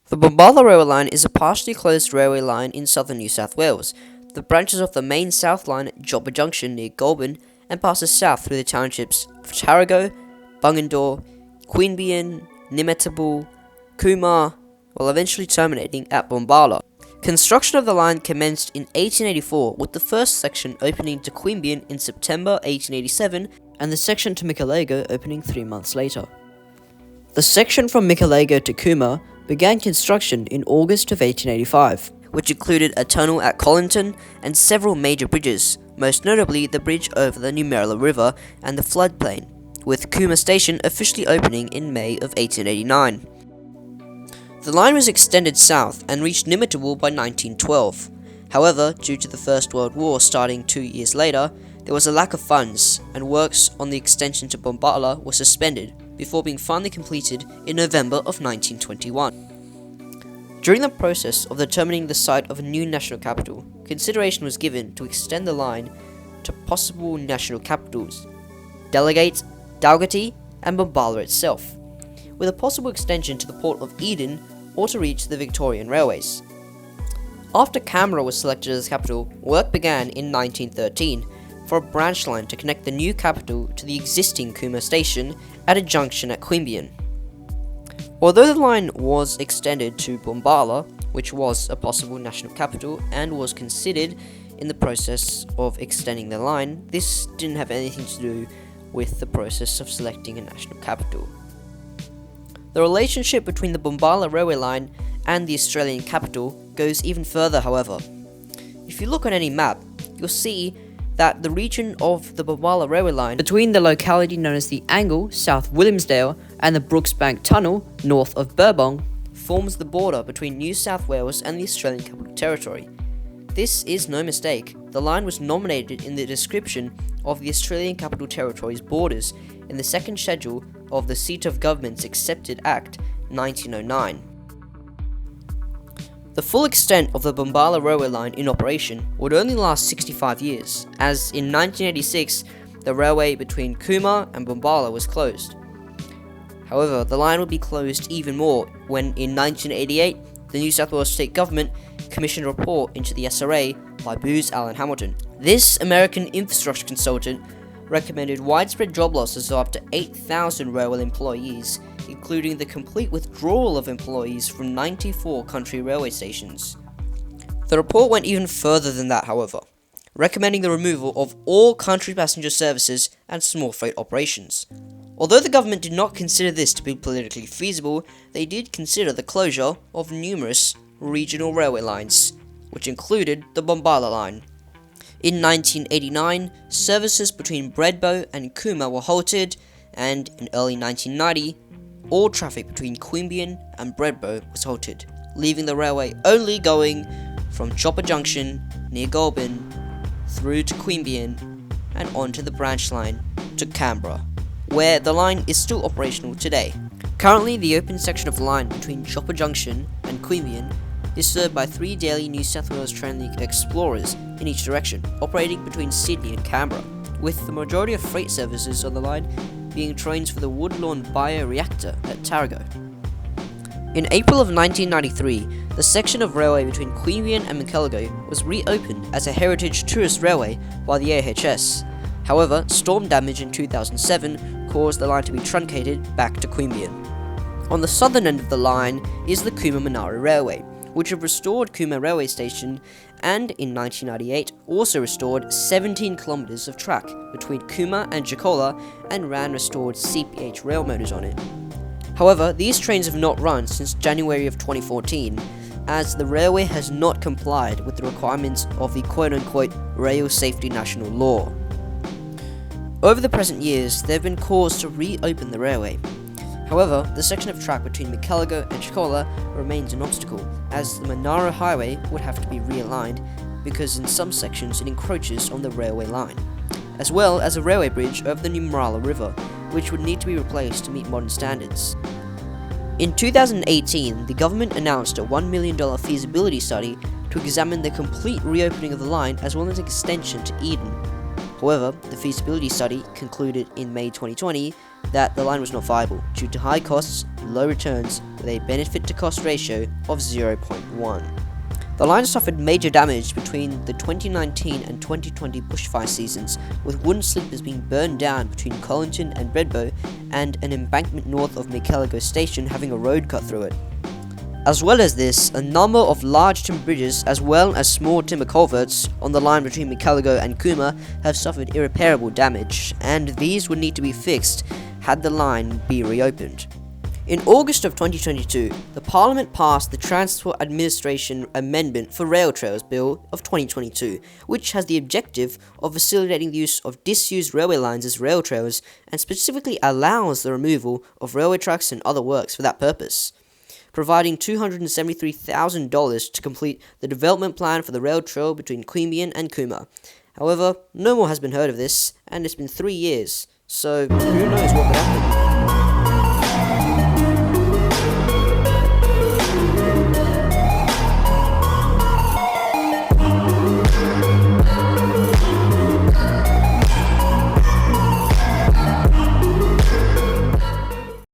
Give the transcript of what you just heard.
The Bombala railway line is a partially closed railway line in southern New South Wales. The branches off the main south line at Joppa Junction near Goulburn and passes south through the townships of Tarago, Bungendore, Queanbeyan, Nimetabu, Coomar, while eventually terminating at Bombala. Construction of the line commenced in 1884, with the first section opening to Queanbeyan in September 1887 and the section to Michelego opening 3 months later. The section from Michelego to Coomar began construction in August of 1885, which included a tunnel at Collington and several major bridges, most notably the bridge over the Numerala River and the floodplain, with Coomar Station officially opening in May of 1889. The line was extended south and reached Nimetabu by 1912. However, due to the First World War starting 2 years later, there was a lack of funds, and works on the extension to Bombala were suspended before being finally completed in November of 1921. During the process of determining the site of a new national capital, consideration was given to extend the line to possible national capitals, Delegate, Dalgety, and Bombala itself, with a possible extension to the port of Eden or to reach the Victorian railways. After Canberra was selected as capital, work began in 1913 for a branch line to connect the new capital to the existing Coomar station at a junction at Queanbeyan. Although the line was extended to Bombala, which was a possible national capital and was considered in the process of extending the line, this didn't have anything to do with the process of selecting a national capital. The relationship between the Bombala railway line and the Australian capital goes even further, however. If you look on any map, you'll see that the region of the Bombala railway line between the locality known as the Angle, South Williamsdale, and the Brooksbank Tunnel, north of Burbong, forms the border between New South Wales and the Australian Capital Territory. This is no mistake. The line was nominated in the description of the Australian Capital Territory's borders in the second schedule of the Seat of Government's Accepted Act 1909. The full extent of the Bombala railway line in operation would only last 65 years, as in 1986 the railway between Coomar and Bombala was closed. However, the line would be closed even more when in 1988 the New South Wales State Government commissioned a report into the SRA by Booz Allen Hamilton. This American infrastructure consultant recommended widespread job losses of up to 8,000 railway employees, including the complete withdrawal of employees from 94 country railway stations. The report went even further than that, however, recommending the removal of all country passenger services and small freight operations. Although the government did not consider this to be politically feasible, they did consider the closure of numerous regional railway lines, which included the Bombala line. In 1989, services between Bredbo and Coomar were halted, and in early 1990, all traffic between Queanbeyan and Bredbo was halted, leaving the railway only going from Joppa Junction near Goulburn through to Queanbeyan and onto the branch line to Canberra, where the line is still operational today. Currently, the open section of the line between Joppa Junction and Queanbeyan is served by 3 daily New South Wales Trainlink Explorers in each direction, operating between Sydney and Canberra, with the majority of freight services on the line being trains for the Woodlawn Bioreactor at Tarago. In April of 1993, the section of railway between Queanbeyan and Michelego was reopened as a heritage tourist railway by the AHS. However, storm damage in 2007 caused the line to be truncated back to Queanbeyan. On the southern end of the line is the Coomar-Monaro Railway, which have restored Coomar Railway Station and, in 1998, also restored 17 kilometres of track between Coomar and Jacola and ran restored CPH rail motors on it. However, these trains have not run since January of 2014, as the railway has not complied with the requirements of the quote-unquote Rail Safety National Law. Over the present years, there have been calls to reopen the railway. However, the section of track between Michelego and Jacola remains an obstacle, as the Monaro Highway would have to be realigned because in some sections it encroaches on the railway line, as well as a railway bridge over the Numerala River, which would need to be replaced to meet modern standards. In 2018, the government announced a $1 million feasibility study to examine the complete reopening of the line as well as an extension to Eden. However, the feasibility study concluded in May 2020 that the line was not viable due to high costs and low returns with a benefit to cost ratio of 0.1. The line suffered major damage between the 2019 and 2020 bushfire seasons, with wooden sleepers being burned down between Collington and Redbow, and an embankment north of Michelgo Station having a road cut through it. As well as this, a number of large timber bridges as well as small timber culverts on the line between Michelgo and Cooma have suffered irreparable damage, and these would need to be fixed had the line be reopened. In August of 2022, the Parliament passed the Transport Administration Amendment for Rail Trails Bill of 2022, which has the objective of facilitating the use of disused railway lines as rail trails, and specifically allows the removal of railway tracks and other works for that purpose, providing $273,000 to complete the development plan for the rail trail between Queanbeyan and Cooma. However, no more has been heard of this, and it's been 3 years, so who knows what could happen.